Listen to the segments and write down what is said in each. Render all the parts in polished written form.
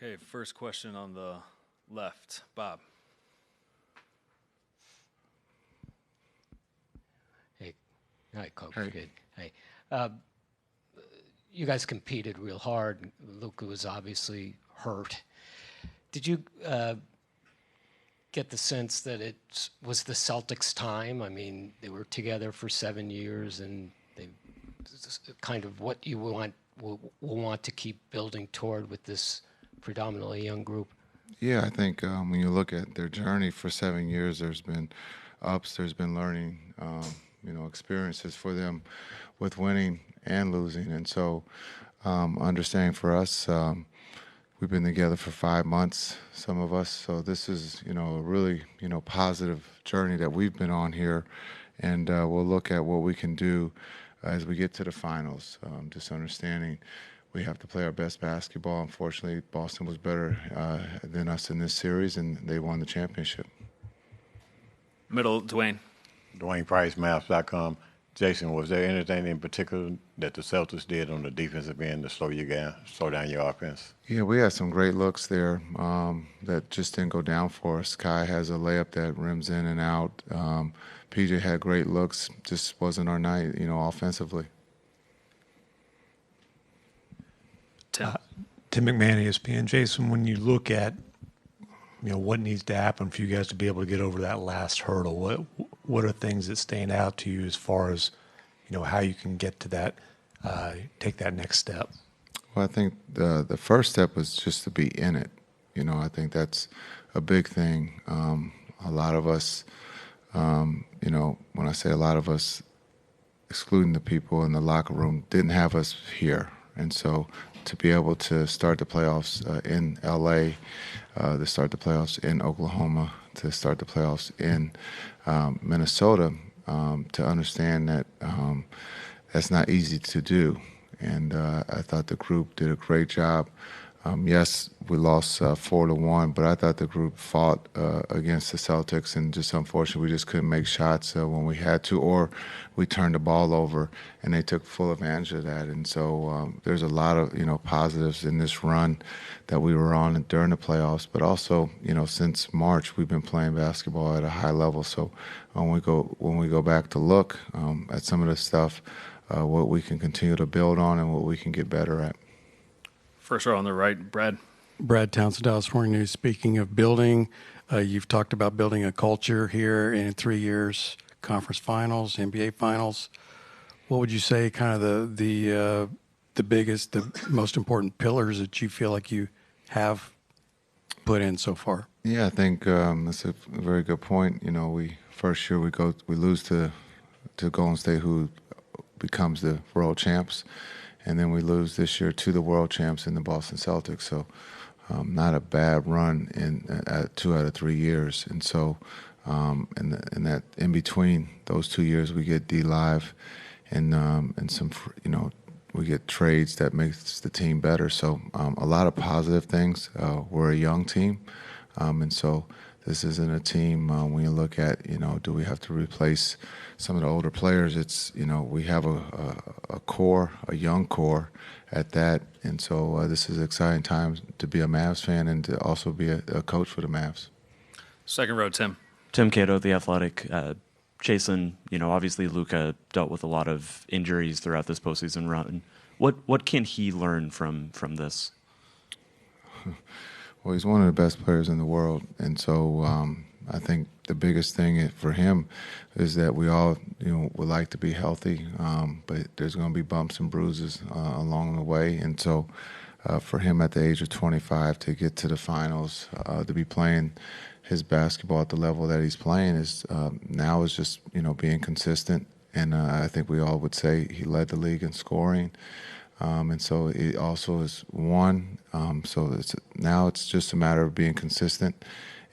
Okay, first question on the left. Bob. Hey. Hi, Coach. Hey. Good. Hey. You guys competed real hard. Luka was obviously hurt. Did you get the sense that it was the Celtics' time? I mean, they were together for 7 years, and they kind of what you will want to keep building toward with this predominantly young group. Yeah, I think when you look at their journey for 7 years, there's been ups, there's been learning, experiences for them with winning and losing. And so understanding for us, we've been together for 5 months, some of us. So this is, a really, positive journey that we've been on here. And we'll look at what we can do as we get to the finals, just understanding we have to play our best basketball. Unfortunately, Boston was better than us in this series, and they won the championship. Middle, Dwayne. Dwayne Price, Maps.com. Jason, was there anything in particular that the Celtics did on the defensive end to slow down your offense? Yeah, we had some great looks there that just didn't go down for us. Kai has a layup that rims in and out. PJ had great looks, just wasn't our night, offensively. Tim. Tim McMahon, ESPN. Jason, when you look at what needs to happen for you guys to be able to get over that last hurdle, what are things that stand out to you as far as how you can get to that, take that next step? Well, I think the first step was just to be in it. I think that's a big thing. A lot of us, when I say a lot of us, excluding the people in the locker room, didn't have us here. And so to be able to start the playoffs in L.A., to start the playoffs in Oklahoma, to start the playoffs in Minnesota, to understand that that's not easy to do. And I thought the group did a great job. Yes, we lost 4-1, but I thought the group fought against the Celtics, and just unfortunately we just couldn't make shots when we had to, or we turned the ball over, and they took full advantage of that. And so there's a lot of positives in this run that we were on during the playoffs, but also since March we've been playing basketball at a high level. So when we go back to look at some of the stuff, what we can continue to build on and what we can get better at. First row on the right, Brad. Brad Townsend, Dallas Morning News. Speaking of building, you've talked about building a culture here in 3 years, conference finals, NBA finals. What would you say kind of the biggest, the most important pillars that you feel like you have put in so far? Yeah, I think that's a very good point. First year we lose to Golden State, who becomes the world champs. And then we lose this year to the world champs in the Boston Celtics. So not a bad run in 2 out of 3 years. And so in between those 2 years, we get D-Live and some, we get trades that makes the team better. So a lot of positive things. We're a young team. And so this isn't a team when you look at, do we have to replace some of the older players? It's, we have a core, a young core at that. And so this is an exciting time to be a Mavs fan and to also be a coach for the Mavs. Second row, Tim. Tim Cato, The Athletic. Jason, obviously Luka dealt with a lot of injuries throughout this postseason run. What can he learn from this? Well, he's one of the best players in the world, and so I think the biggest thing for him is that we all, would like to be healthy, but there's going to be bumps and bruises along the way, and so for him at the age of 25 to get to the finals, to be playing his basketball at the level that he's playing is now is just being consistent, and I think we all would say he led the league in scoring. And so it also is one. So now it's just a matter of being consistent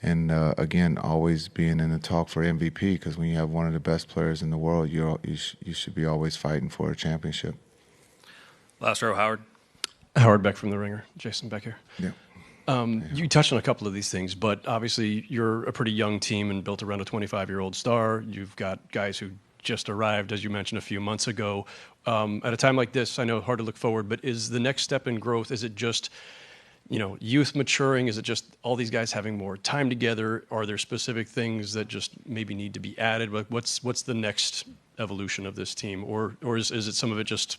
and, again, always being in the talk for MVP, because when you have one of the best players in the world, you should be always fighting for a championship. Last row, Howard. Howard Beck from The Ringer. Jason Beck here. Yeah. You touched on a couple of these things, but obviously you're a pretty young team and built around a 25-year-old star. You've got guys who just arrived, as you mentioned, a few months ago. At a time like this, I know hard to look forward, but is the next step in growth, is it just youth maturing? Is it just all these guys having more time together? Are there specific things that just maybe need to be added? Like what's the next evolution of this team, or is it some of it just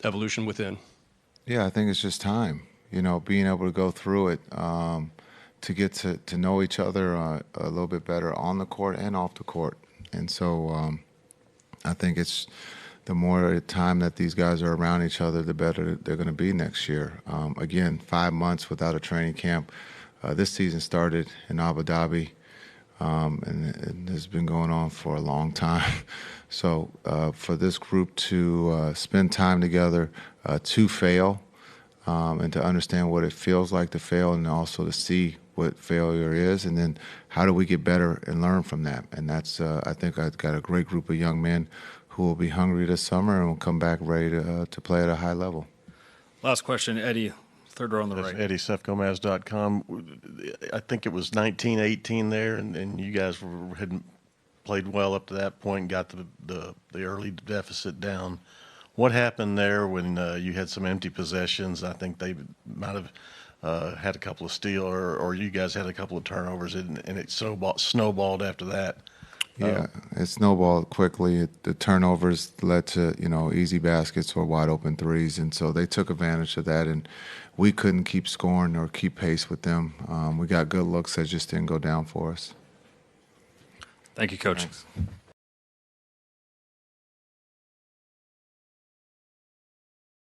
evolution within? Yeah, I think it's just time. Being able to go through it, to get to know each other a little bit better on the court and off the court. And so I think it's the more time that these guys are around each other, the better they're going to be next year. Again, 5 months without a training camp. This season started in Abu Dhabi, and it's been going on for a long time. So for this group to spend time together, to fail, and to understand what it feels like to fail, and also to see what failure is, and then how do we get better and learn from that. And that's, I think I've got a great group of young men who will be hungry this summer and will come back ready to play at a high level. Last question, Eddie, third row on the That's right. Eddie, SethGomez.com. I think it was 19-18 there, and you guys had played well up to that point and got the early deficit down. What happened there when you had some empty possessions? I think they might have had a couple of steals, or you guys had a couple of turnovers, and it snowballed after that. Yeah, it snowballed quickly. The turnovers led to, easy baskets or wide open threes, and so they took advantage of that, and we couldn't keep scoring or keep pace with them. We got good looks that just didn't go down for us. Thank you, Coach. Thanks.